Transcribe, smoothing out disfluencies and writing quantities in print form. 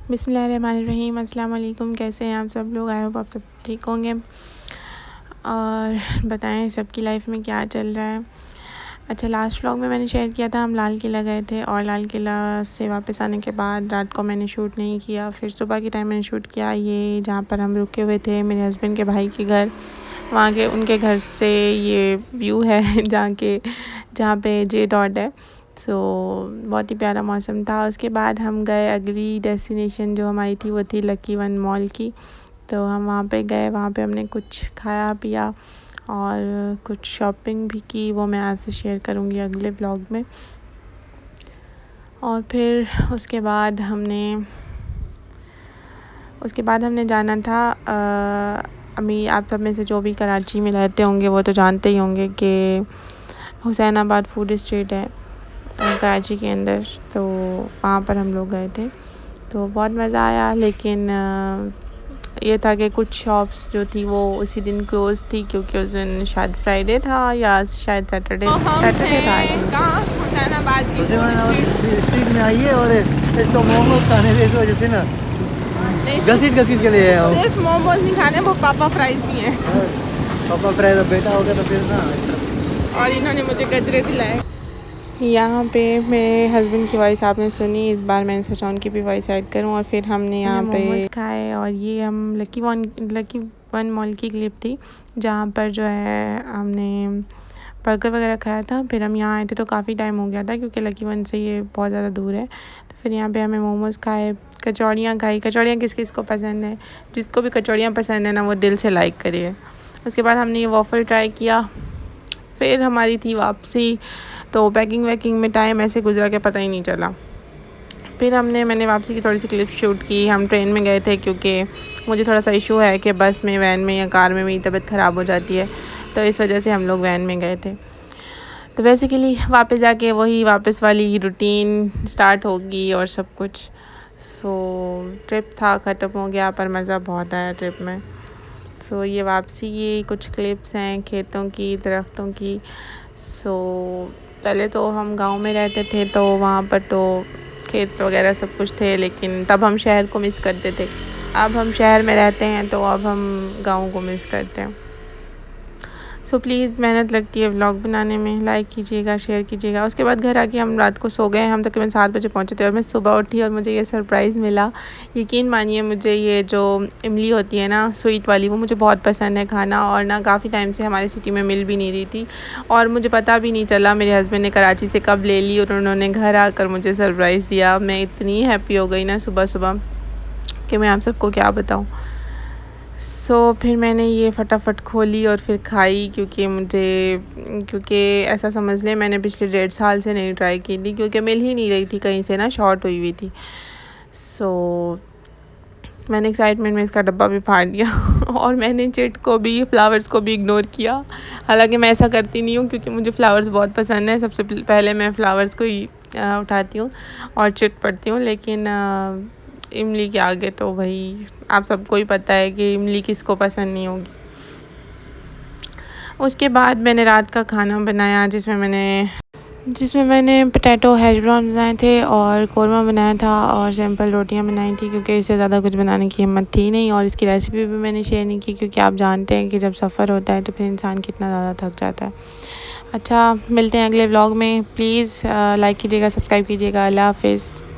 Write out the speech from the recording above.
बिस्मिल्लाहिर्रहमानिर्रहीम। अस्सलाम वालेकुम। कैसे हैं आप सब लोग? आई होप आप सब ठीक होंगे और बताएं सबकी लाइफ में क्या चल रहा है। अच्छा, लास्ट व्लॉग में मैंने शेयर किया था हम लाल किला गए थे और लाल किला से वापस आने के बाद रात को मैंने शूट नहीं किया, फिर सुबह के टाइम मैंने शूट किया। ये जहाँ पर हम रुके हुए थे मेरे हस्बैंड के भाई के घर, वहाँ के उनके घर से ये व्यू है जहाँ पे जे डॉट है। बहुत ही प्यारा मौसम था। उसके बाद हम गए, अगली डेस्टिनेशन जो हमारी थी वो थी लकी वन मॉल की। तो हम वहाँ पे गए, वहाँ पे हमने कुछ खाया पिया और कुछ शॉपिंग भी की, वो मैं आपसे शेयर करूँगी अगले व्लॉग में। और फिर उसके बाद हमने जाना था अभी आप सब में से जो भी कराची में रहते होंगे वो तो जानते ही होंगे कि हुसैनाबाद फूड स्ट्रीट है कराची के अंदर। तो वहाँ पर हम लोग गए थे, तो बहुत मज़ा आया। लेकिन ये था कि कुछ शॉप्स जो थी वो उसी दिन क्लोज़ थी, क्योंकि उस दिन शायद फ्राइडे था या शायद सैटरडे था। हुसैनाबाद की स्ट्रीट में आइए और इसको मोमोज खाने से इस वजह से ना घसीट के लिए आओ। सिर्फ मोमोज नहीं खाने, वो पापा फ्राइज भी हैं। पापा फ्राइज अब बेटा हो गया तो फिर ना। और इन्होंने मुझे गजरे दिलाए। यहाँ पे मेरे हस्बैंड की वॉइस आपने सुनी, इस बार मैंने सोचा उनकी भी वॉइस ऐड करूँ। और फिर हमने यहाँ पे मोमोज खाए और ये हम लकी वन मॉल की क्लिप थी जहाँ पर जो है हमने बर्गर वगैरह खाया था। फिर हम यहाँ आए थे तो काफ़ी टाइम हो गया था, क्योंकि लकी वन से ये बहुत ज़्यादा दूर है। तो फिर यहाँ पे हमें मोमोज़ खाए, कचौड़ियाँ खाई। कचौड़ियाँ किस किस को पसंद है, जिसको भी कचौड़ियाँ पसंद है ना वो दिल से लाइक करिए। उसके बाद हमने ये वॉफल ट्राई किया, फिर हमारी थी वापसी। तो पैकिंग वैकिंग में टाइम ऐसे गुजरा के पता ही नहीं चला। फिर मैंने वापसी की थोड़ी सी क्लिप शूट की। हम ट्रेन में गए थे क्योंकि मुझे थोड़ा सा इशू है कि बस में, वैन में या कार में मेरी तबीयत ख़राब हो जाती है, तो इस वजह से हम लोग वैन में गए थे। तो बेसिकली वापस जाके वही वापस वाली रूटीन स्टार्ट होगी और सब कुछ। ट्रिप था ख़त्म हो गया, पर मज़ा बहुत आया ट्रिप में। ये वापसी की कुछ क्लिप्स हैं खेतों की, दरख्तों की। पहले तो हम गांव में रहते थे तो वहाँ पर तो खेत वगैरह सब कुछ थे, लेकिन तब हम शहर को मिस करते थे। अब हम शहर में रहते हैं तो अब हम गांव को मिस करते हैं। प्लीज़ मेहनत लगती है व्लॉग बनाने में, लाइक कीजिएगा, शेयर कीजिएगा। उसके बाद घर आके हम रात को सो गए। हम तकरीबन 7 बजे पहुँचे थे और मैं सुबह उठी और मुझे ये सरप्राइज़ मिला। यकीन मानिए, मुझे ये जो इमली होती है ना स्वीट वाली, वो मुझे बहुत पसंद है खाना, और ना काफ़ी टाइम से हमारी सिटी में मिल भी नहीं रही थी और मुझे पता भी नहीं चला मेरे हस्बैंड ने कराची से कब ले ली और उन्होंने घर आकर मुझे सरप्राइज़ दिया। मैं इतनी हैप्पी हो गई ना सुबह सुबह कि मैं आप सबको क्या बताऊँ। फिर मैंने ये फटाफट खोली और फिर खाई, क्योंकि ऐसा समझ लें मैंने पिछले 1.5 साल से नहीं ट्राई की थी, क्योंकि मिल ही नहीं रही थी, कहीं से ना शॉर्ट हुई थी। मैंने एक्साइटमेंट में इसका डब्बा भी फाड़ दिया और मैंने चिट को भी, फ्लावर्स को भी इग्नोर किया। हालांकि मैं ऐसा करती नहीं हूँ, क्योंकि मुझे फ्लावर्स बहुत पसंद है। सबसे पहले मैं फ्लावर्स को ही उठाती हूँ और चिट पढ़ती हूँ। लेकिन इमली के आगे तो भाई आप सबको ही पता है कि इमली किसको पसंद नहीं होगी। उसके बाद मैंने रात का खाना बनाया, जिसमें मैंने पोटैटो हैश ब्राउन बनाए थे और कौरमा बनाया था और सिंपल रोटियां बनाई थी, क्योंकि इससे ज़्यादा कुछ बनाने की हिम्मत थी नहीं। और इसकी रेसिपी भी मैंने शेयर नहीं की, क्योंकि आप जानते हैं कि जब सफ़र होता है तो फिर इंसान कितना ज़्यादा थक जाता है। अच्छा, मिलते हैं अगले व्लॉग में। प्लीज़ लाइक कीजिएगा, सब्सक्राइब कीजिएगा। अल्लाह हाफ़िज़।